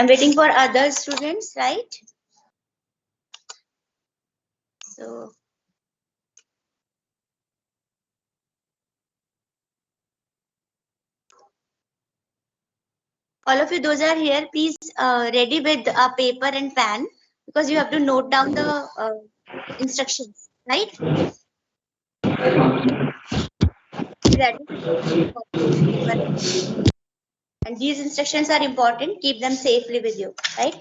I'm waiting for other students, right? So all of you, those are here, please ready with a paper and pen because you have to note down the instructions, right? Ready with paper and these instructions are important. Keep them safely with you, right?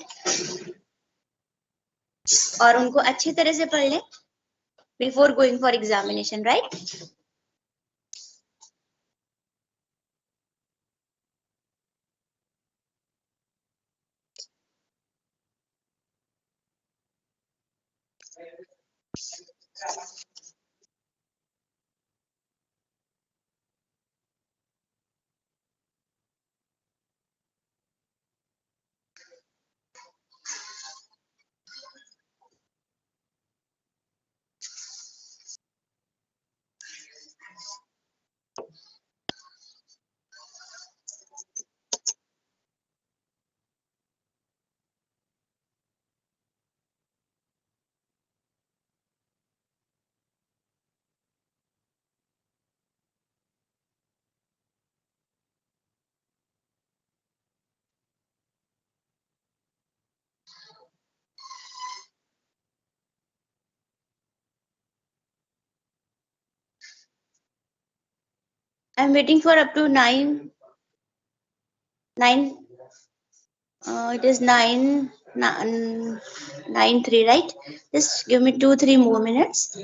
और उनको अच्छी तरह से पढ़ लें before going for examination, right? I'm waiting for up to 9. It is 9:03, right? Just give me 2-3 more minutes.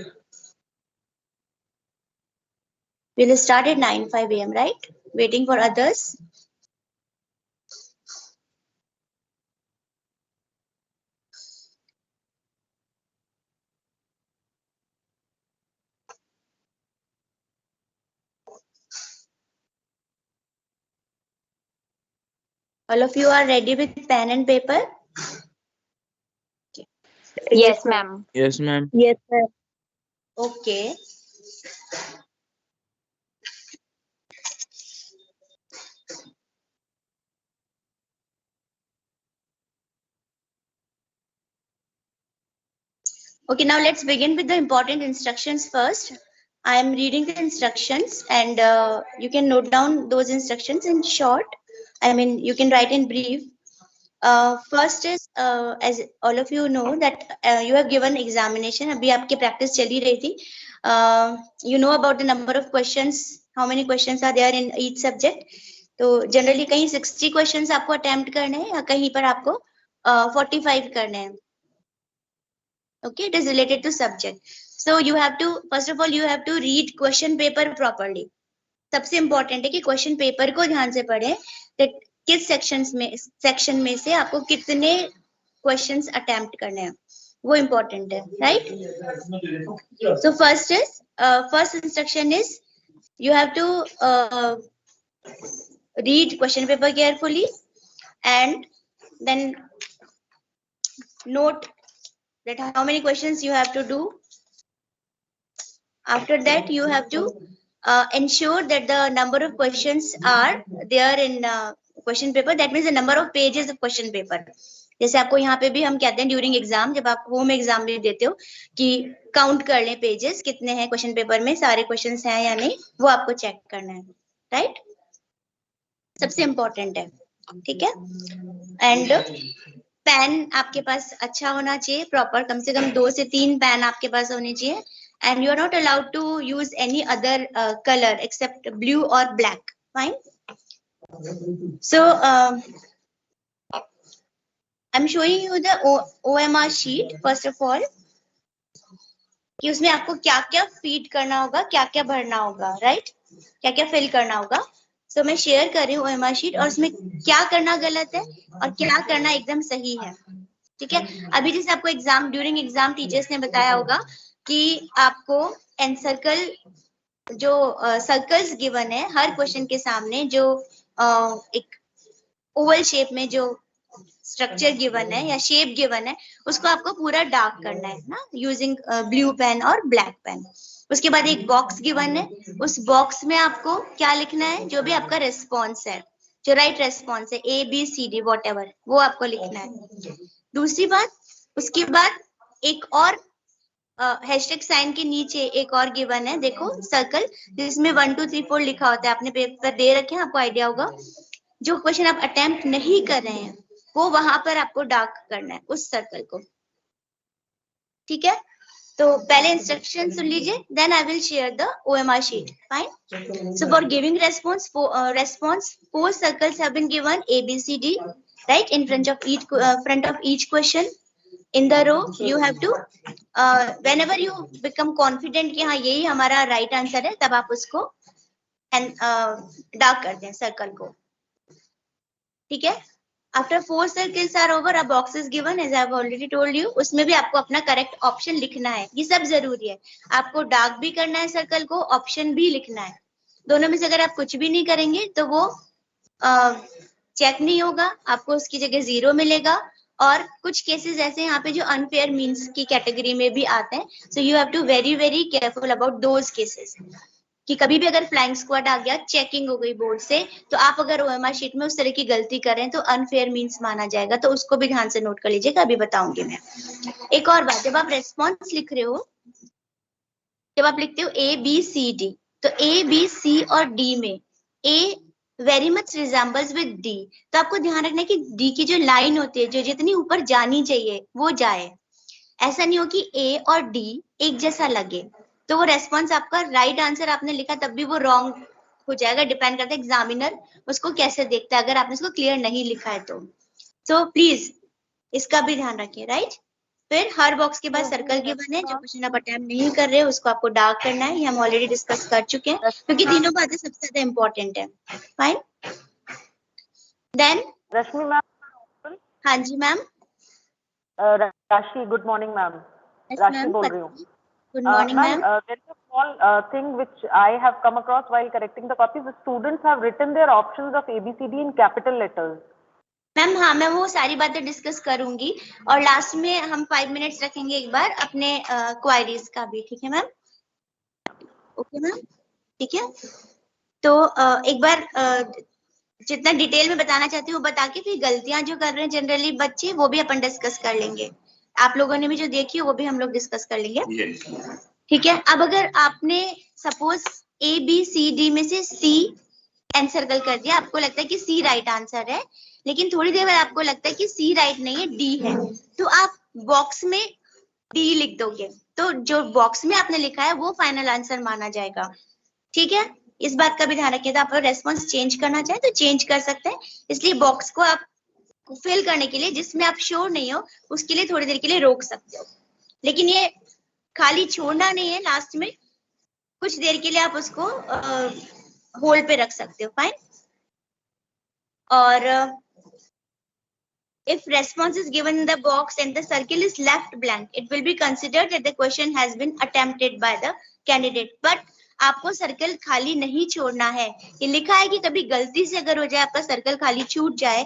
We'll start at 9:05 a.m., right? Waiting for others. All of you are ready with pen and paper? Yes, ma'am. Yes, ma'am. Yes, ma'am. Okay. Okay, now let's begin with the important instructions first. I am reading the instructions and you can note down those instructions in short. I mean, you can write in brief. First is, as all of you know that you have given examination. अभी आपकी practice चली रही थी. You know about the number of questions. How many questions are there in each subject? तो generally कहीं 60 questions आपको attempt करने हैं या कहीं पर आपको 45 करने हैं. Okay, it is related to subject. So you have to, first of all, you have to read question paper properly. सबसे important है कि question paper को ध्यान से पढ़ें. that किस section में से आपको कितने questions attempt करने हैं, वो important है, right? So first instruction is you have to read question paper carefully and then note that how many questions you have to do. After that, you have to ensure that the number of questions are there in question paper. That means the number of pages of question paper. जैसे आपको यहाँ पे भी हम कहते हैं during exam, जब आप होम एग्जाम में देते हो कि काउंट कर लें पेजेस कितने हैं क्वेश्चन पेपर में, सारे क्वेश्चंस हैं या नहीं, वो आपको चेक करना है, राइट? सबसे इम्पोर्टेंट है, ठीक है? एंड पेन आपके पास अच्छा होना चाहिए, प्रॉपर, कम से कम 2 से 3 पेन आपके पास होने चाहिए. And you are not allowed to use any other color except blue or black. Fine. So I'm showing you the OMR sheet first of all. कि उसमें आपको क्या क्या फीड करना होगा, क्या क्या भरना होगा, राइट? क्या क्या फिल करना होगा. So मैं शेयर कर रही हूँ OMR sheet और उसमें क्या करना गलत है और क्या करना एकदम सही है, ठीक है? अभी जैसे आपको एग्जाम, ड्यूरिंग एग्जाम टीचर्स ने बताया होगा कि आपको एनसर्कल जो सर्कल्स गिवन है हर क्वेश्चन के सामने, जो एक ओवल शेप में जो स्ट्रक्चर गिवन है या शेप गिवन है, उसको आपको पूरा डार्क करना है ना, यूजिंग ब्लू पेन और ब्लैक पेन. उसके बाद एक बॉक्स गिवन है, उस बॉक्स में आपको क्या लिखना है, जो भी आपका रिस्पॉन्स है, जो राइट रेस्पॉन्स है ABCD वॉट एवर, वो आपको लिखना है। दूसरी बात, उसके बाद एक और हैशटैग साइन के नीचे एक और गिवन है, देखो सर्कल, जिसमें 1 2 3 4 लिखा होता है। आपने पेपर दे रखे हैं, आपको आइडिया होगा। जो क्वेश्चन आप अटेम्प्ट नहीं कर रहे हैं वो वहां पर आपको डार्क करना है उस सर्कल को, ठीक है। तो पहले इंस्ट्रक्शन सुन लीजिए, then I will share the OMR sheet. Fine. So for giving response, four circles have been given ABCD, right, in front of each question in the row. You have to whenever you become confident कि हाँ यही हमारा right answer है, तब आप उसको dark कर दें सर्कल को, ठीक है। After 4 circles are over, a box is given, as I have already told you. उसमें भी आपको अपना करेक्ट ऑप्शन लिखना है, ये सब जरूरी है। आपको डार्क भी करना है सर्कल को, ऑप्शन भी लिखना है। दोनों में से अगर आप कुछ भी नहीं करेंगे तो वो चेक नहीं होगा, आपको उसकी जगह 0 मिलेगा। और कुछ केसेस ऐसे यहाँ पे जो अनफेयर मीन्स की कैटेगरी में भी आते हैं, so you have to very very careful about those cases, कि कभी भी अगर फ्लाइंग स्क्वाड आ गया, चेकिंग हो गई बोर्ड से, तो आप अगर OMR शीट में उस तरह की गलती करें तो अनफेयर मीन्स माना जाएगा, तो उसको भी ध्यान से नोट कर लीजिएगा, अभी बताऊंगी मैं। एक और बात, जब आप रेस्पॉन्स लिख रहे हो, जब आप लिखते हो ABCD, तो ABC और D में A very much resembles with D, तो आपको ध्यान रखना है कि D की जो लाइन होती है, जो जितनी ऊपर जानी चाहिए वो जाए। ऐसा नहीं हो कि A और D एक जैसा लगे, तो वो रेस्पॉन्स आपका राइट आंसर आपने लिखा तब भी वो रॉन्ग हो जाएगा। डिपेंड करता है एग्जामिनर उसको कैसे देखता है, अगर आपने इसको क्लियर नहीं लिखा है तो। सो प्लीज इसका भी ध्यान रखिए, राइट। फिर हर बॉक्स के बाद सर्कल गिवन है, जो क्वेश्चन आप अटेम्प्ट नहीं कर रहे उसको आपको डार्क करना है, ये हम ऑलरेडी डिस्कस कर चुके हैं, क्योंकि तीनों बातें सबसे ज्यादा इंपॉर्टेंट है। फाइन। देन रश्मि मैम। हाँ जी मैम। राशि, गुड मॉर्निंग मैम। राशि बोल रही हूँ। Good morning ma'am. There is a small thing which I have come across while correcting the copies. The students have written their options of ABCD in capital letters. Ma'am हाँ, मैं वो सारी बातें discuss करूंगी, और लास्ट में हम 5 minutes रखेंगे एक बार अपने क्वायरीज का भी, ठीक है मैम। ओके मैम, ठीक है। तो एक बार जितना डिटेल में बताना चाहती हूँ बता के, फिर गलतियां जो कर रहे हैं जनरली बच्चे, वो भी अपन डिस्कस कर लेंगे। आप लोगों ने भी जो देखी है वो भी हम लोग डिस्कस कर लेंगे, ठीक है। अब अगर आपने सपोज ABCD में से C एनसर्कल कर दिया, आपको लगता है कि C राइट आंसर है, लेकिन थोड़ी देर बाद आपको लगता है कि C राइट नहीं है, D है, तो आप बॉक्स में D लिख दोगे, तो जो बॉक्स में आपने लिखा है वो फाइनल आंसर माना जाएगा, ठीक है। इस बात का भी ध्यान रखिए। तो आप रेस्पॉन्स चेंज करना चाहें तो चेंज कर सकते हैं, इसलिए बॉक्स को आप फिल करने के लिए जिसमें आप श्योर नहीं हो उसके लिए थोड़ी देर के लिए रोक सकते हो, लेकिन ये खाली छोड़ना नहीं है, लास्ट में कुछ देर के लिए आप उसको होल्ड पे रख सकते हो। फाइन। और if response is given in the box and the circle is left blank, it will be considered that the question has been attempted by the candidate. But आपको सर्कल खाली नहीं छोड़ना है। ये लिखा है कि कभी गलती से अगर हो जाए आपका सर्कल खाली छूट जाए,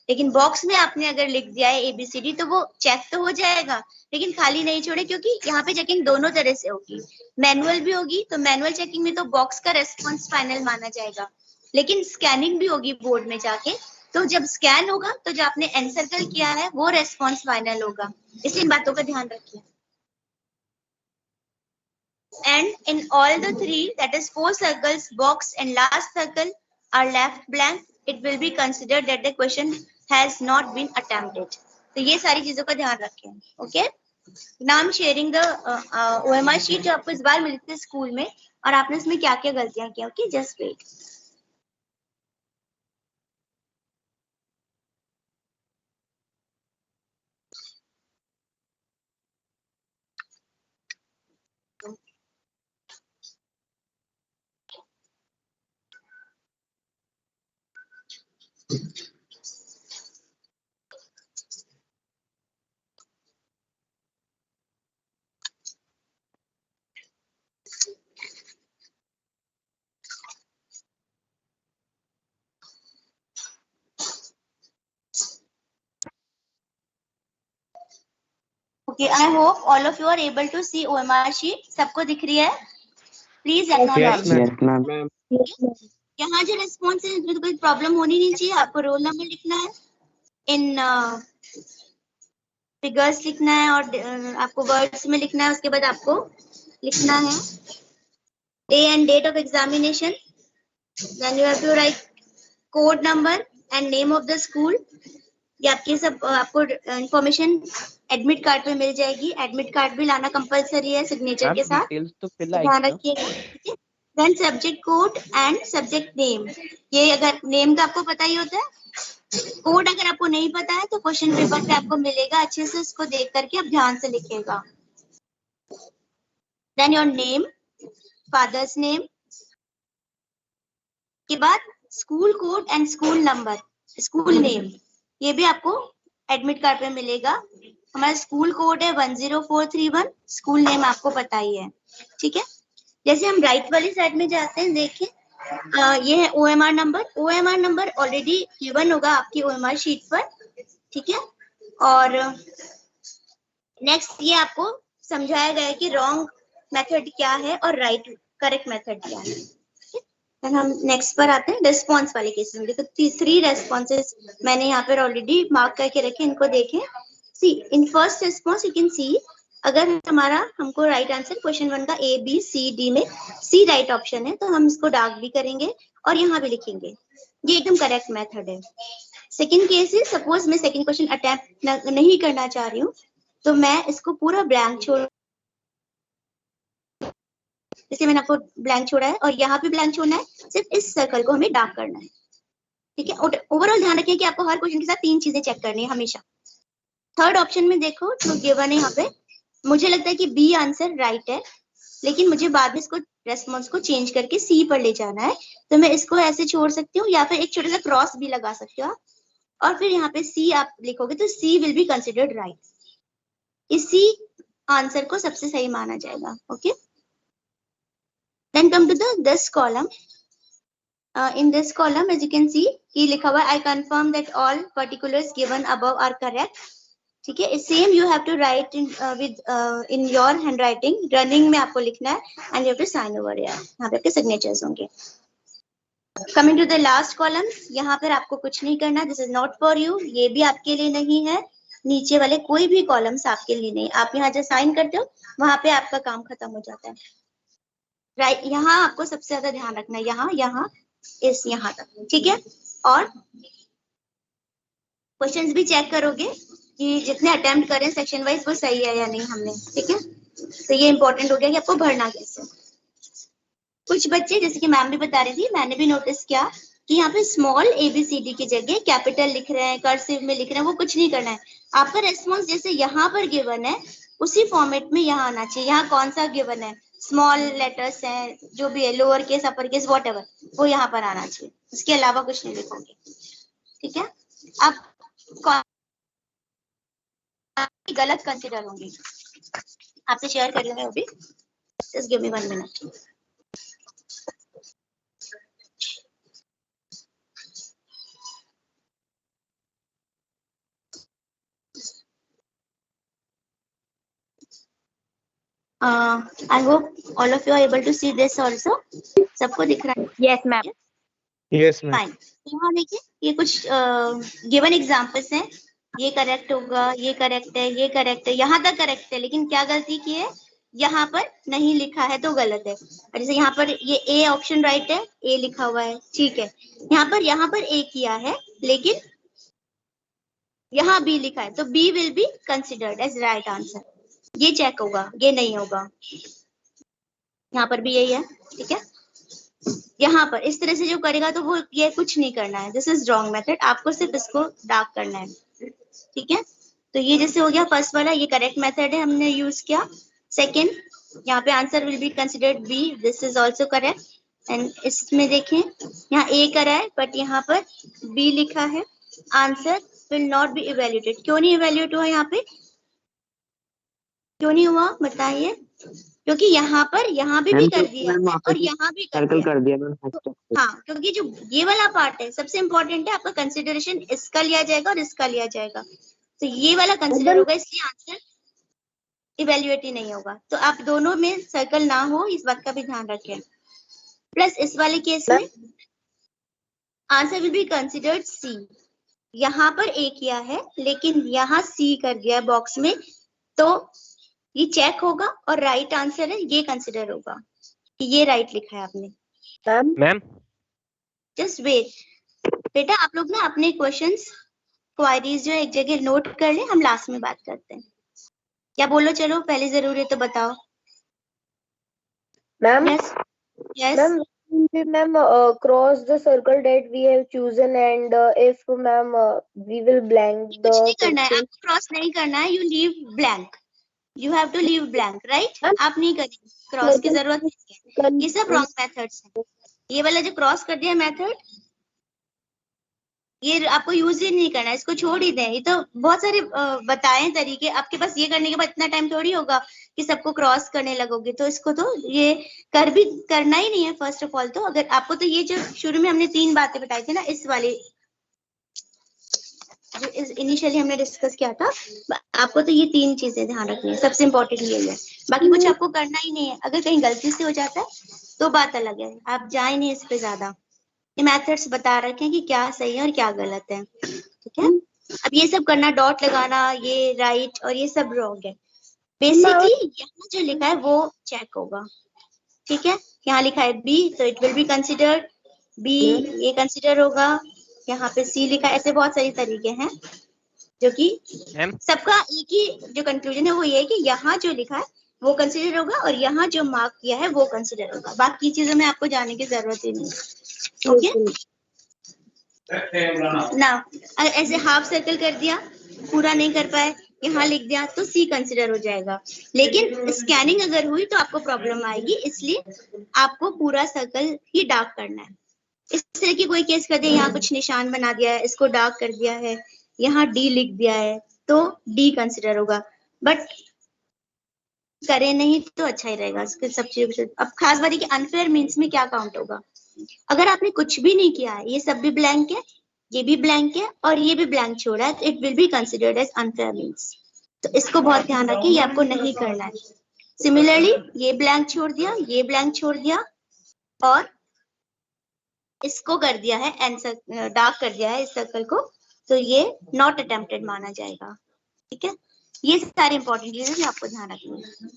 लेकिन बॉक्स में आपने अगर लिख दिया है ABCD, तो वो चेक तो हो जाएगा, लेकिन खाली नहीं छोड़े, क्योंकि यहाँ पे चेकिंग दोनों तरह से होगी, मैनुअल भी होगी, तो मैनुअल चेकिंग में तो बॉक्स का रेस्पॉन्स फाइनल माना जाएगा, लेकिन स्कैनिंग भी होगी बोर्ड में जाके, तो जब स्कैन होगा तो जो आपने एनसर्कल किया है वो रेस्पॉन्स फाइनल होगा, इसलिए इन बातों का ध्यान रखिए। And in all the three, that is 4 circles, box and last circle are left blank, it will be considered that the question has not been attempted. तो ये सारी चीजों का ध्यान रखें, okay. Now I'm sharing the OMR sheet जो आपको इस बार मिली थी स्कूल में, और आपने इसमें क्या क्या गलतियां की, okay, just wait. Okay, I hope all of you are able to see OMR sheet. सबको दिख रही है? Please acknowledge. Yes, ma'am. यहाँ जो रेस्पॉन्स है इसमें तो कोई प्रॉब्लम होनी नहीं चाहिए। आपको रोल नंबर लिखना है, इन फिगर्स लिखना है और आपको वर्ड्स में लिखना है। उसके बाद आपको लिखना है day and date of examination, then you have to write code number and name of the school. ये आपके सब आपको इंफॉर्मेशन एडमिट कार्ड पे मिल जाएगी। एडमिट कार्ड भी लाना कंपलसरी है सिग्नेचर के साथ, डिटेल्स तो फिल ध्यान रखिएगा, ठीक है। Then subject code and subject name, ये अगर नेम का आपको पता ही होता है, कोड अगर आपको नहीं पता है तो क्वेश्चन पेपर पे आपको मिलेगा, अच्छे से उसको देख करके आप ध्यान से लिखिएगा। Then your name, father's name के बाद school code and school number, school name, ये भी आपको एडमिट कार्ड पे मिलेगा। हमारा स्कूल कोड है 10431, स्कूल नेम आपको पता ही है, ठीक है। जैसे हम राइट वाली साइड में जाते हैं, देखिए ये है OMR number. OMR number already given होगा आपकी OMR शीट पर, ठीक है। और नेक्स्ट ये आपको समझाया गया है कि रॉन्ग मेथड क्या है और राइट करेक्ट मेथड क्या है। फिर हम नेक्स्ट पर आते हैं, रिस्पॉन्स वाले केसेस में। देखो 3 रेस्पॉन्सेस मैंने यहाँ पर ऑलरेडी मार्क करके रखे, इनको देखें। See in first response you can see, अगर हमारा हमको राइट आंसर क्वेश्चन 1 का ABCD में C राइट ऑप्शन है तो हम इसको डार्क भी करेंगे और यहाँ भी लिखेंगे, ये एकदम करेक्ट मेथड है। सेकंड केस है, सपोज मैं सेकंड क्वेश्चन अटेम्प्ट नहीं करना चाह रही हूँ तो मैं इसको पूरा ब्लैंक छोड़, जैसे मैंने आपको ब्लैंक छोड़ा है और यहाँ पे ब्लैंक छोड़ना है, सिर्फ इस सर्कल को हमें डार्क करना है, ठीक है। ओवरऑल ध्यान रखिए कि आपको हर क्वेश्चन के साथ 3 चीजें चेक करनी है हमेशा। थर्ड ऑप्शन में देखो तो गिवन है यहाँ पे, मुझे लगता है कि B आंसर राइट है, लेकिन मुझे बाद में इसको रेस्पॉन्स को चेंज करके C पर ले जाना है, तो मैं इसको ऐसे छोड़ सकती हूँ या फिर एक छोटा सा क्रॉस भी लगा सकती हूँ और फिर यहाँ पे C आप लिखोगे तो C will be considered right, इसी आंसर को सबसे सही माना जाएगा, okay. Then come to the this column. In this column as you can see कि लिखा हुआ I confirm that all particulars given above are correct, ठीक है। Same you have to write in your handwriting, running में आपको लिखना है and you have to sign over here, यहाँ पे आपके सिग्नेचर्स होंगे। Coming to the last column, यहाँ पर आपको कुछ नहीं करना, this is not for you, ये भी आपके लिए नहीं है, नीचे वाले कोई भी कॉलम्स आपके लिए नहीं। आप यहाँ जो साइन करते हो वहां पे आपका काम खत्म हो जाता है, राइट। यहाँ आपको सबसे ज्यादा ध्यान रखना है, यहाँ यहाँ तक, ठीक है। और क्वेश्चंस भी चेक करोगे कि जितने अटेम्प्ट करें सेक्शन वाइज वो सही है या नहीं हमने, ठीक है। तो ये इंपॉर्टेंट हो गया कि आपको भरना कैसे। कुछ बच्चे, जैसे कि मैम भी बता रही थी, मैंने भी नोटिस किया कि यहाँ पे स्मॉल ABCD की जगह कैपिटल लिख रहे हैं, कर्सिव में लिख रहे हैं, वो कुछ नहीं करना है। आपका रेस्पॉन्स जैसे यहाँ पर गिवन है उसी फॉर्मेट में यहाँ आना चाहिए। यहाँ कौन सा गिवन है, स्मॉल लेटर्स हैं, जो भी है, lower case upper case whatever, वो यहाँ पर आना चाहिए, उसके अलावा कुछ नहीं लिखोगे, ठीक है। आप गलत कंसिडर होंगे, आपसे शेयर कर रहे हैं अभी, just give me 1 minute. I hope all of you are able to see this also. सबको दिख रहा है? Yes, ma'am. Yes, ma'am. Fine. यहाँ देखिए ये कुछ गिवन एग्जांपल्स हैं, ये करेक्ट होगा, ये करेक्ट है, ये करेक्ट है, यहाँ तक करेक्ट है, लेकिन क्या गलती की है, यहाँ पर नहीं लिखा है तो गलत है। जैसे यहाँ पर ये A ऑप्शन राइट है, A लिखा हुआ है, ठीक है। यहाँ पर A किया है लेकिन यहाँ B लिखा है, तो B will be considered as right answer, ये चेक होगा, ये नहीं होगा। यहाँ पर भी यही है, ठीक है। यहाँ पर इस तरह से जो करेगा तो वो ये कुछ नहीं करना है, दिस इज रॉन्ग मेथड, आपको सिर्फ इसको डार्क करना है, ठीक है। तो ये जैसे हो गया फर्स्ट वाला, ये करेक्ट मेथड है, हमने यूज किया। सेकेंड, यहाँ पे answer will be considered B, this is also correct. And इसमें देखें यहाँ A करा है बट यहाँ पर B लिखा है, answer will not be evaluated. क्यों नहीं इवेल्युएट हुआ यहाँ पे, क्यों नहीं हुआ बताइए? क्योंकि यहाँ पर यहाँ भी कर दिया है और यहाँ भी कर दिया तो, हाँ, क्योंकि जो ये वाला पार्ट है सबसे इम्पोर्टेंट है, आपका कंसिडरेशन इसका लिया जाएगा और इसका लिया जाएगा, तो ये वाला कंसिडर होगा, इसलिए आंसर इवेल्युएट ही नहीं होगा। तो आप दोनों में सर्कल ना हो, इस बात का भी ध्यान रखें। प्लस इस वाले केस में आंसर विल बी कंसिडर्ड सी। यहाँ पर ए किया है लेकिन यहाँ सी कर दिया है बॉक्स में, तो ये चेक होगा और राइट आंसर है ये कंसिडर होगा कि ये राइट लिखा है आपने। मैम जस्ट वेट बेटा, आप लोग ना अपने क्वेश्चंस क्वारीज जो एक जगह नोट कर ले, हम लास्ट में बात करते हैं। क्या बोलो, चलो पहले जरूरी है तो बताओ। Ma'am yes yes ma'am cross the circle that we have chosen and if ma'am we will blank the कुछ नहीं करना है, आपको क्रॉस नहीं करना है, you leave blank, you have to leave blank, right. आप नहीं करेंगे, क्रॉस की जरूरत नहीं है, ये सब रॉन्ग मेथड्स है। ये वाला जो क्रॉस कर दिया मेथड, ये आपको यूज ही नहीं करना है, इसको छोड़ ही दें। ये तो बहुत सारे बताए तरीके, आपके पास ये करने के बाद इतना टाइम थोड़ी होगा कि सबको क्रॉस करने लगोगे, तो इसको तो ये करना ही नहीं है फर्स्ट ऑफ ऑल। तो अगर आपको तो ये जो शुरू में हमने 3 बातें बताई थी ना, इस वाले जो इनिशियली हमने डिस्कस किया था, आपको तो ये 3 चीजें ध्यान रखनी है, सबसे इम्पोर्टेंट ये है। बाकी कुछ आपको करना ही नहीं है, अगर कहीं गलती से हो जाता है तो बात अलग है, आप जाए नहीं इस पे ज्यादा। ये मेथड्स बता रखे हैं कि क्या सही है और क्या गलत है, ठीक है। अब ये सब करना, डॉट लगाना, ये राइट और ये सब रॉन्ग है। बेसिकली यहाँ जो लिखा है वो चेक होगा, ठीक है। यहाँ लिखा है बी, तो it will be considered B, ये कंसिडर होगा। यहाँ पे सी लिखा है, ऐसे बहुत सारे तरीके हैं जो कि सबका एक ही जो कंक्लूजन है वो ये है कि यहाँ जो लिखा है वो कंसिडर होगा और यहाँ जो मार्क किया है वो कंसिडर होगा। बाकी चीजों में आपको जाने की जरूरत ही नहीं है, ओके ना। ऐसे हाफ सर्कल कर दिया, पूरा नहीं कर पाए, यहाँ लिख दिया तो सी कंसिडर हो जाएगा। लेकिन स्कैनिंग अगर हुई तो आपको प्रॉब्लम आएगी, इसलिए आपको पूरा सर्कल ही डार्क करना है। इस तरह की कोई केस कर दिया, यहाँ कुछ निशान बना दिया है, इसको डार्क कर दिया है, यहाँ डी लिख दिया है, तो डी कंसिडर होगा। बट करे नहीं तो अच्छा ही रहेगा सब चीजों। अब खास बात है कि अनफेयर मीन्स में क्या काउंट होगा। अगर आपने कुछ भी नहीं किया है, ये सब भी ब्लैंक है, ये भी ब्लैंक है और ये भी ब्लैंक छोड़ा है, तो it will be considered as unfair means. तो इसको बहुत ध्यान रखिए, ये आपको नहीं करना है। सिमिलरली ये ब्लैंक छोड़ दिया, ये ब्लैंक छोड़ दिया और इसको कर दिया है आंसर डार्क कर दिया है इस सर्कल को, तो ये नॉट अटेम्प्टेड माना जाएगा, ठीक है। ये सारे इंपॉर्टेंट चीजें आपको ध्यान रखनी है।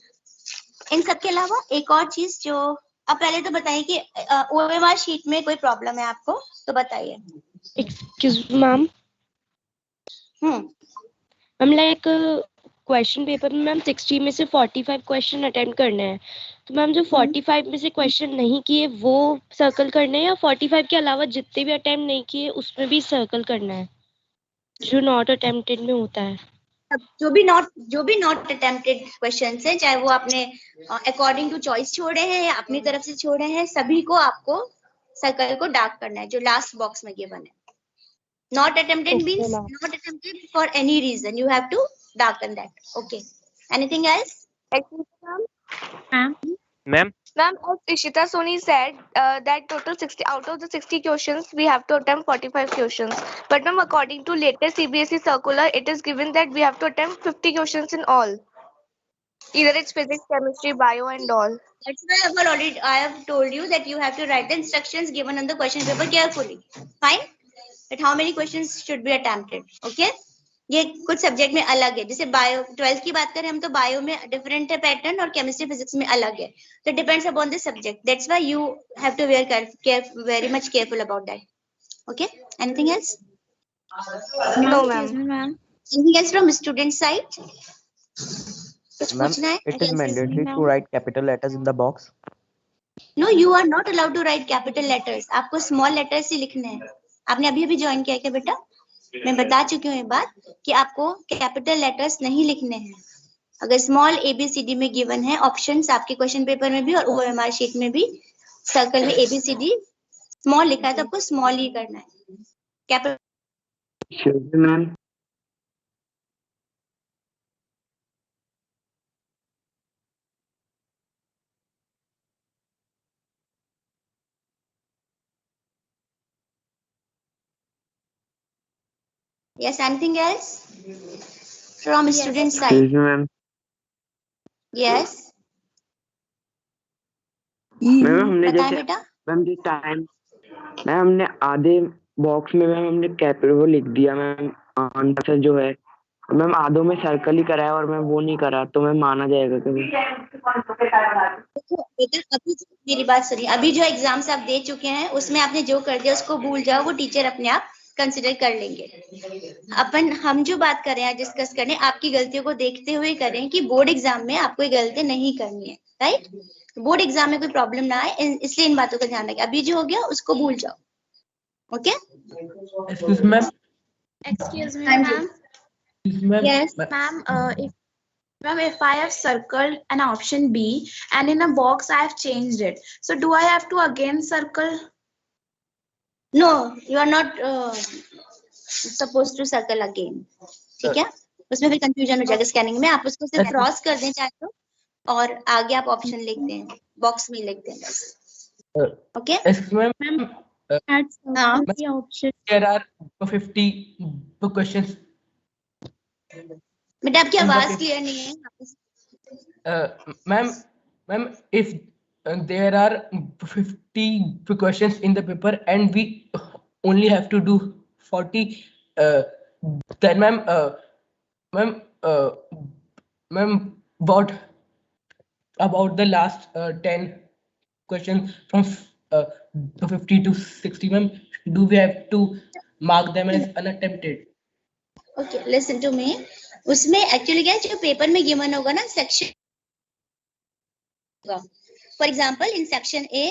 इन सब के अलावा एक और चीज जो, अब पहले तो बताइए कि ओएमआर शीट में कोई प्रॉब्लम है आपको तो बताइए। Excuse ma'am, ma'am like question paper में मैम 60 में से 45 क्वेश्चन अटेम्प्ट करने हैं, तो मैम जो 45 में से क्वेश्चन नहीं किए वो सर्कल करने हैं या 45 के अलावा जितने भी अटेम्प्ट नहीं किए उसमें भी सर्कल करना है जो नॉट अटेम्प्टेड में होता है? जो भी नॉट अटेम्प्टेड क्वेश्चंस है, चाहे वो आपने अकॉर्डिंग टू चॉइस छोड़े हैं या अपनी तरफ से छोड़े हैं, सभी को आपको सर्कल को डार्क करना है जो लास्ट बॉक्स में गिवन है। Not attempted means not attempted for any reason. You have to darken that. Okay. Anything else? Ma'am Ma'am, as Ishita Soni said, that total 60 out of the 60 questions, we have to attempt 45 questions. But ma'am, according to latest CBSE circular, it is given that we have to attempt 50 questions in all. Either it's physics, chemistry, bio, and all. That's why I have told you that you have to write the instructions given on the question paper carefully. Fine. But how many questions should be attempted? Okay. ये कुछ subject में अलग है, जैसे bio 12th की बात करें हम तो बायो में डिफरेंट है पैटर्न और केमिस्ट्री फिजिक्स में अलग है, तो depends upon the subject. That's why you have to very much careful about that. Okay, anything else? No, ma'am. Anything else from student side? कुछ पूछना है? it is mandatory to write capital letters in the box. No, you are not allowed to write capital letters, आपको small letters ही लिखने हैं। आपने अभी join किया क्या बेटा? मैं बता चुकी हूँ ये बात कि आपको कैपिटल लेटर्स नहीं लिखने हैं। अगर स्मॉल ABCD में गिवन है ऑप्शंस आपके क्वेश्चन पेपर में भी और OMR शीट में भी, सर्कल में ABCD स्मॉल लिखा है तो आपको स्मॉल ही करना है। Capital ma'am Yes, anything else from student side? Ma'am Yes. Ma'am हमने बताएं जैसे बेटा। मैम जिस टाइम मैम हमने आधे बॉक्स में मैम हमने कैपिटल वो लिख दिया मैम, आंसर जो है मैम आधों में सर्कल ही करा है और मैं वो नहीं करा, तो मैम माना जाएगा कभी? देखो बेटा, अभी मेरी बात सुनिए, अभी जो एग्जाम्स आप दे चुके हैं उसमें आपने जो कर दिया उसको भूल जाओ, वो टीचर अपने आप कंसिडर कर लेंगे। हम जो बात कर रहे हैं डिस्कस करने, आपकी गलतियों को देखते हुए करें कि बोर्ड एग्जाम में आपको ये गलती नहीं करनी है, राइट? बोर्ड एग्जाम में कोई प्रॉब्लम ना आए, इसलिए इन बातों का ध्यान रखें। अभी जो हो गया उसको भूल जाओ, okay? Excuse me, ma'am. Excuse me, हाँ जी। ma'am. Excuse me, ma'am. Yes. Ma'am, if I have circled an option B and in a box I have changed it, so do I have to again circle? No, you are not supposed to circle again. ठीक है? उसमें फिर confusion हो जाएगा scanning में। आप उसको सिर्फ क्रॉस कर दें चाहे तो, और आगे आप ऑप्शन लिख दें, बॉक्स में लिख दें बस। ओके? Excuse me, ma'am. हाँ। There are 50 questions. बेटा आपकी आवाज क्लियर नहीं है। Ma'am, if there are 50 questions in the paper and we only have to do 40, then ma'am, what about the last 10 questions from 50 to 60, ma'am? Do we have to mark them as unattempted? Okay, listen to me. उसमें actually क्या है, जो paper में given होगा ना section, for example in section A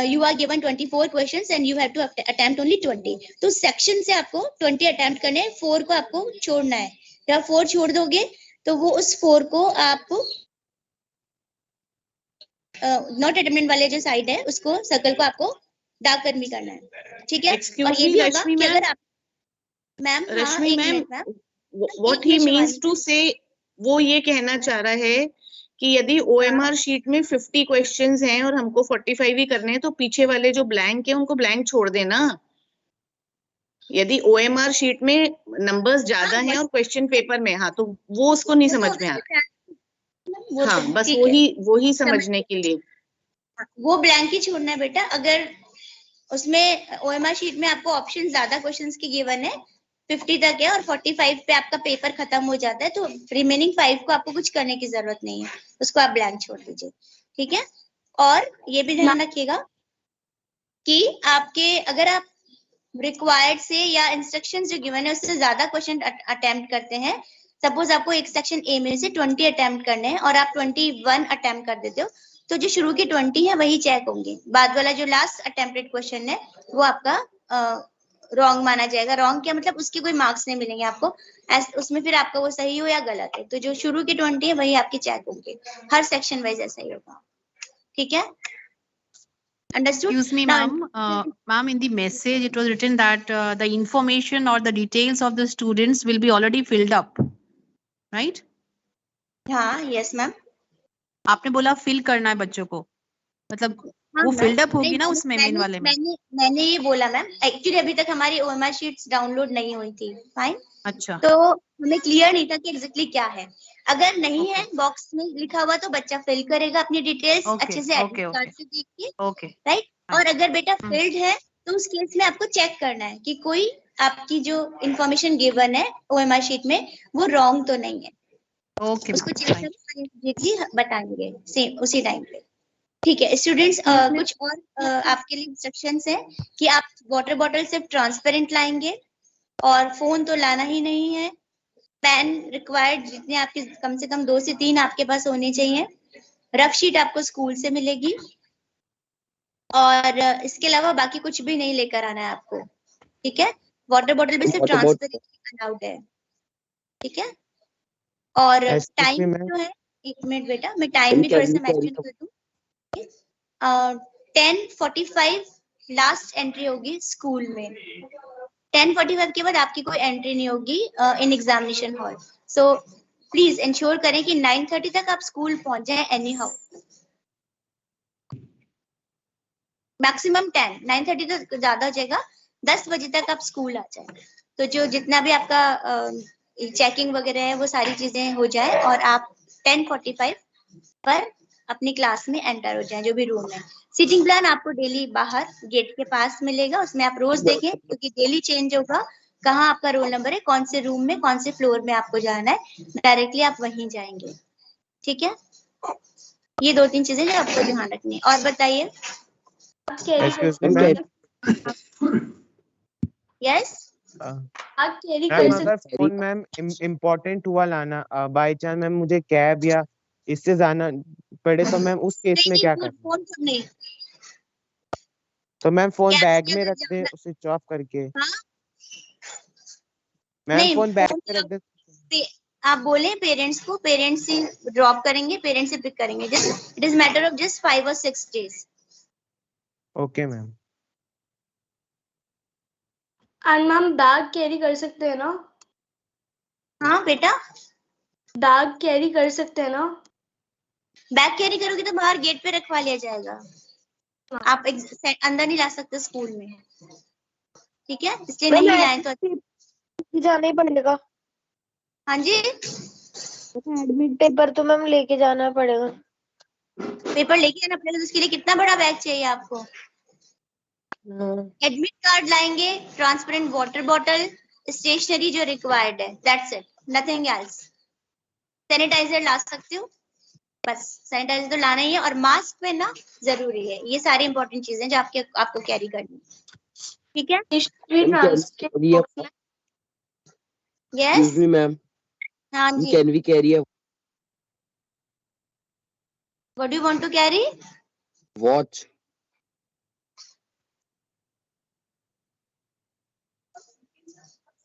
you are given 24 questions and you have to attempt only 20, तो section से आपको 20 अटेम्प्ट करने हैं, 4 को आपको छोड़ना है। जब आप 4 छोड़ दोगे तो वो उस 4 को आप नॉट अटेम्प्ट वाले जो साइड है उसको सर्कल को आपको डार्क करनी करना है, ठीक है? और ये भी होगा कि अगर आप ma'am, Rashmi ma'am, what he means to say, वो ये कहना चाह रहा है कि यदि OMR शीट में 50 क्वेश्चंस हैं और हमको 45 ही करने हैं, तो पीछे वाले जो ब्लैंक है उनको ब्लैंक छोड़ देना। यदि OMR शीट में नंबर्स ज्यादा हैं और क्वेश्चन पेपर में, हाँ, तो वो उसको नहीं समझ में आ रहा। हाँ, बस वही समझने के लिए वो ब्लैंक ही छोड़ना है बेटा। अगर उसमें OMR शीट में आपको ऑप्शन ज्यादा क्वेश्चंस की गिवन है, 50 तक है और 45 पे आपका पेपर खत्म हो जाता है, तो रिमेनिंग 5 को आपको कुछ करने की जरूरत नहीं है, उसको आप ब्लैंक छोड़ दीजिए, ठीक है? और ये भी ध्यान रखिएगा कि आपके अगर आप रिक्वायर्ड से या इंस्ट्रक्शंस जो गिवन है उससे ज्यादा क्वेश्चन अटेम्प्ट करते हैं, सपोज आपको एक सेक्शन ए में से 20 अटेम्प्ट करने हैं और आप 21 अटेम्प्ट कर देते हो, तो जो शुरू के 20 है वही चेक होंगे, बाद वाला जो लास्ट अटेम्प्टेड क्वेश्चन है वो आपका रॉन्ग माना जाएगा। रॉन्ग क्या मतलब, उसके कोई मार्क्स नहीं मिलेंगे आपको, उसमें फिर आपका वो सही हो या गलत है, तो जो शुरू के 20 है वही आपके चेक होंगे, हर सेक्शन वाइज ऐसा ही होगा, ठीक है? Understood? Excuse me, ma'am. Ma'am, in the message it was written that the information or the details of the students will be already filled up, right? हाँ, yes मैम। आपने बोला fill करना है बच्चों को, मतलब वो फिल्ड अप होगी ना उसमें मेन वाले में? मैंने ये बोला मैम, एक्चुअली अभी तक हमारी OMR शीट्स डाउनलोड नहीं हुई थी, फाइन। अच्छा, तो हमें क्लियर नहीं था कि एग्जैक्टली क्या है। अगर नहीं है बॉक्स में लिखा हुआ तो बच्चा फिल करेगा अपनी डिटेल्स अच्छे से एडमिट कार्ड से देख के, राइट? और अगर बेटा फिल्ड है तो उस केस में आपको चेक करना है कि कोई आपकी जो इंफॉर्मेशन गिवन है OMR शीट में वो रॉन्ग तो नहीं है। उसको चेक बताएंगे सेम उसी टाइम पे, ठीक है? स्टूडेंट्स, कुछ और आपके लिए इंस्ट्रक्शंस है कि आप वाटर बॉटल सिर्फ ट्रांसपेरेंट लाएंगे और फोन तो लाना ही नहीं है। पेन रिक्वायर्ड जितने आपके कम से कम 2 से 3 आपके पास होने चाहिए। रफ शीट आपको स्कूल से मिलेगी और इसके अलावा बाकी कुछ भी नहीं लेकर आना है आपको, ठीक है? वाटर बॉटल भी सिर्फ ट्रांसपेरेंट अलाउड है, ठीक है? और टाइम जो है, 1 मिनट बेटा, मैं टाइम भी थोड़ा सा मेंशन कर दूं। 10:45 लास्ट एंट्री होगी स्कूल में। 10:45 के बाद आपकी कोई एंट्री नहीं होगी in examination hall. So please ensure करें कि 9:30 तक आप स्कूल पहुंच जाएं एनी हाउ। मैक्सिमम 10, 9:30 तक ज्यादा हो जाएगा, 10 बजे तक आप स्कूल आ जाए, तो जो जितना भी आपका चेकिंग वगैरह है वो सारी चीजें हो जाए और आप 10:45 पर अपनी क्लास में एंटर हो जाएं, जो भी रूम है। सीटिंग प्लान आपको डेली बाहर गेट के पास मिलेगा, उसमें आप रोज देखें क्योंकि डेली चेंज होगा कहाँ आपका रोल नंबर है, कौन से रूम में कौन से फ्लोर में आपको जाना है, डायरेक्टली आप वहीं जाएंगे। ठीक है, ये 2-3 चीजें जो आपको ध्यान रखनी है। और बताइए। Excuse me, ma'am. यस, आप कैरी मैम कर अगर फोन मैम इम्पोर्टेंट हुआ लाना, बाई चांस मैम मुझे कैब या इससे जाना पड़े, तो मैम उस केस में क्या करना? फोन कब नहीं, तो मैम फोन कैब बैग से में अगर रख दे, जाना- स्विच ऑफ करके। हाँ? मैम नहीं, फोन बैग फोन में रख दे। आप बोले पेरेंट्स को, पेरेंट्स ही ड्रॉप करेंगे, पेरेंट्स से पिक करेंगे। Just it is matter of just 5 or 6 days। Okay ma'am. And ma'am bag carry कर सकते हैं ना? हाँ बेटा, बैग कैरी कर सकते हैं ना? बैग कैरी करोगे तो बाहर गेट पे रखवा लिया जाएगा, आप अंदर नहीं ला सकते स्कूल में। ठीक है, इसलिए नहीं लाए तो जाना ही पड़ेगा। हाँ जी, एडमिट पेपर तो मैम लेके जाना पड़ेगा। पेपर लेके आना पड़ेगा, तो उसके लिए कितना बड़ा बैग चाहिए आपको? एडमिट कार्ड लाएंगे, ट्रांसपेरेंट वाटर बॉटल, स्टेशनरी जो रिक्वायर्ड है, that's it, nothing else. Sanitiser ला सकते हो, बस सैनिटाइजर तो लाना ही है, और मास्क पहनना जरूरी है। ये सारी इंपॉर्टेंट चीजें जो आपको कैरी करनी है। ठीक है, यस मैम, हाँ जी। Can we carry a what do you want to carry? Watch?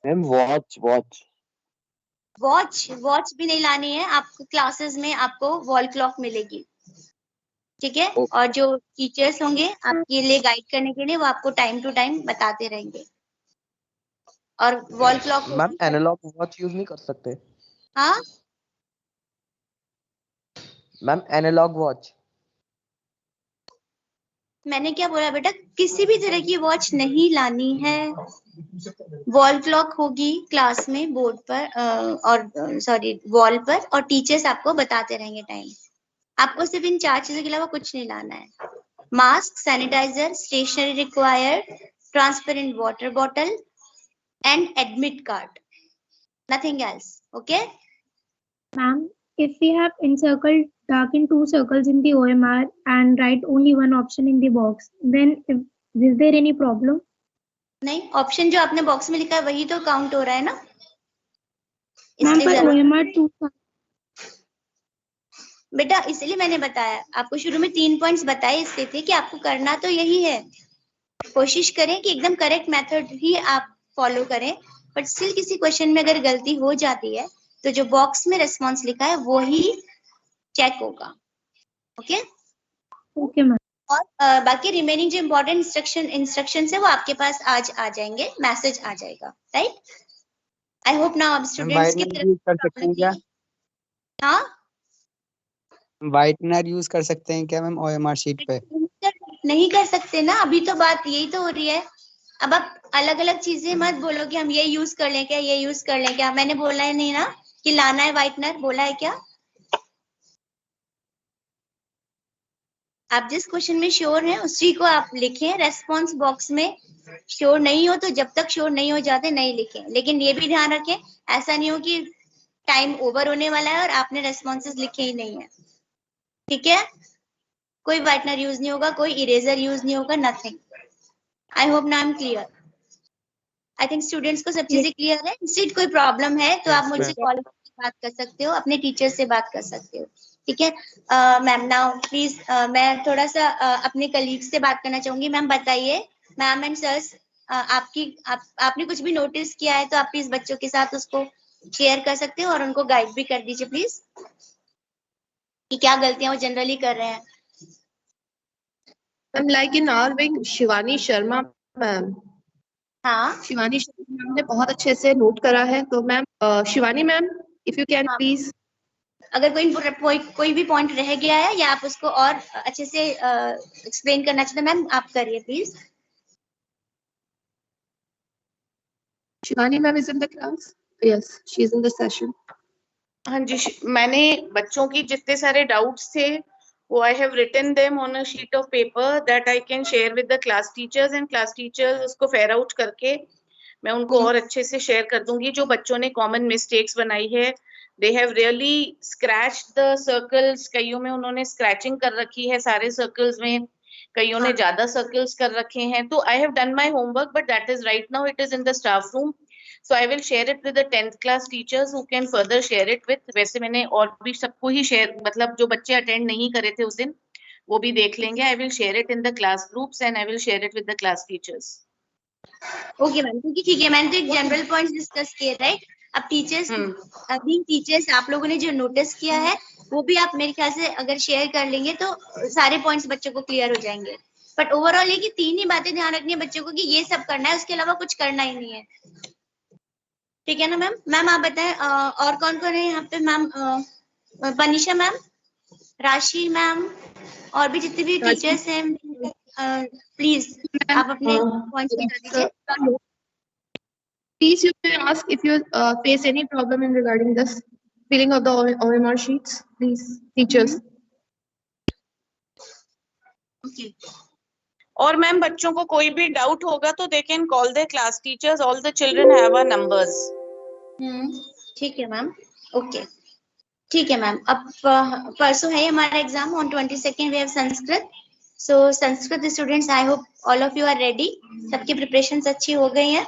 Ma'am watch watch भी नहीं लानी है आपको, क्लासेस में आपको वॉल क्लॉक मिलेगी। ठीक है, और जो टीचर्स होंगे आपके लिए गाइड करने के लिए, वो आपको टाइम टू टाइम बताते रहेंगे। और wall clock ma'am analogue watch use नहीं कर सकते? हाँ मैम एनालॉग वॉच। मैंने क्या बोला बेटा, किसी भी तरह की वॉच नहीं लानी है। वॉल क्लॉक होगी क्लास में, बोर्ड पर और सॉरी वॉल पर, और टीचर्स आपको बताते रहेंगे टाइम। आपको सिर्फ इन 4 चीजों के अलावा कुछ नहीं लाना है। Mask, sanitiser, stationery required, transparent water bottle and admit card, nothing else. Okay Ma'am, if we have encircled darken 2 circles in the OMR and write only one option in the box, then is there any problem? नहीं, option जो आपने box में लिखा है वही तो count हो रहा है ना। Ma'am, पर OMR 2 बेटा इसलिए मैंने बताया आपको, शुरू में 3 पॉइंट्स बताए इससे थे कि आपको करना तो यही है। कोशिश करें कि एकदम करेक्ट मेथड ही आप फॉलो करें, बट स्टिल किसी क्वेश्चन में अगर गलती हो जाती है तो जो बॉक्स में रिस्पॉन्स लिखा है वो ही चेक होगा। Okay okay ma'am. और बाकी रिमेनिंग जो इम्पोर्टेंट इंस्ट्रक्शन है वो आपके पास आज आ जाएंगे, मैसेज आ जाएगा, राइट। आई होप नाउ आप स्टूडेंट्स की यूज कर सकते हैं क्या? हाँ, व्हाइटनर यूज कर सकते हैं क्या मैम ओएमआर शीट पे? नहीं कर सकते ना, अभी तो बात यही तो हो रही है। अब आप अलग अलग चीजें मत बोलो कि हम ये यूज कर लें क्या, ये यूज कर लें क्या। मैंने बोला है नहीं ना कि लाना है व्हाइटनर, बोला है क्या? आप जिस क्वेश्चन में श्योर हैं उसी को आप लिखें रेस्पॉन्स बॉक्स में। श्योर नहीं हो तो जब तक श्योर नहीं हो जाते नहीं लिखें, लेकिन ये भी ध्यान रखें ऐसा नहीं हो कि टाइम ओवर होने वाला है और आपने रेस्पॉन्सेस लिखे ही नहीं है। ठीक है, कोई व्हाइटनर यूज नहीं होगा, कोई इरेजर यूज नहीं होगा, nothing. I hope now I am clear. I think students को सब चीजें क्लियर है। इंस्टेड कोई प्रॉब्लम है तो आप मुझसे कॉल करके बात कर सकते हो, अपने टीचर से बात कर सकते हो। ठीक है मैम, नाउ प्लीज मैं थोड़ा सा अपने कलीग से बात करना चाहूंगी। मैम बताइए, मैम एंड सर्स आपने कुछ भी नोटिस किया है तो आप प्लीज बच्चों के साथ उसको शेयर कर सकते हो और उनको गाइड भी कर दीजिए प्लीज, कि क्या गलतियां वो जनरली कर रहे हैं। Ma'am like in our wing Shivani Sharma ma'am, हाँ शिवानी शर्मा मैम ने बहुत अच्छे से नोट करा है। तो ma'am Shivani ma'am if you can please, अगर कोई भी पॉइंट रह गया है या आप उसको और अच्छे से एक्सप्लेन करना चाहते हैं मैम, आप करिए please. Shivani ma'am is in the class? Yes, she is in the session. हाँ जी, मैंने बच्चों की जितने सारे डाउट्स थे I have written them on a sheet of paper that I can share with the class teachers, and class teachers उसको fair out करके मैं उनको और अच्छे से share कर दूंगी. जो बच्चों ने common mistakes बनाई है, they have really scratched the circles. कईयों में उन्होंने scratching कर रखी है सारे circles में, कईयों ने ज्यादा circles कर रखे हैं. तो I have done my homework, but that is right now it is in the staff room. So I will share it with the 10th class teachers who can further share it with. वैसे मैंने और भी सबको ही share, मतलब जो बच्चे attend नहीं करे थे उस दिन वो भी देख लेंगे. I will share it in the class groups and I will share it with the class teachers. Okay ma'am, क्योंकि ठीक है, मैंने तो एक जनरल पॉइंट्स डिस्कस किए, राइट. अब टीचर्स, अभी टीचर्स आप लोगों ने जो नोटिस किया है वो भी आप मेरे ख्याल से अगर शेयर कर लेंगे तो सारे पॉइंट्स बच्चों को क्लियर हो जाएंगे. बट ओवरऑल ये कि 3 ही बातें ध्यान रखनी है बच्चों को कि ये सब करना है, उसके अलावा कुछ करना ही नहीं है. ठीक है ना मैम? मैम आप बताएं और कौन कौन है यहाँ पे? मैम पनिशा मैम, राशि मैम, और भी जितने भी टीचर्स हैं, प्लीज आप अपने पॉइंट्स बता दीजिए. Please, you may ask if you face any problem in regarding this filling of the OMR sheets. Please, teachers. Okay. और मैम बच्चों को कोई भी डाउट होगा तो they can call their class teachers. All the children have our numbers. ठीक है ma'am. Okay ठीक है मैम. अब परसों है हमारा exam. On 22nd we have Sanskrit. So Sanskrit students, I hope all of you are ready. सबकी प्रिपरेशंस अच्छी हो गई हैं.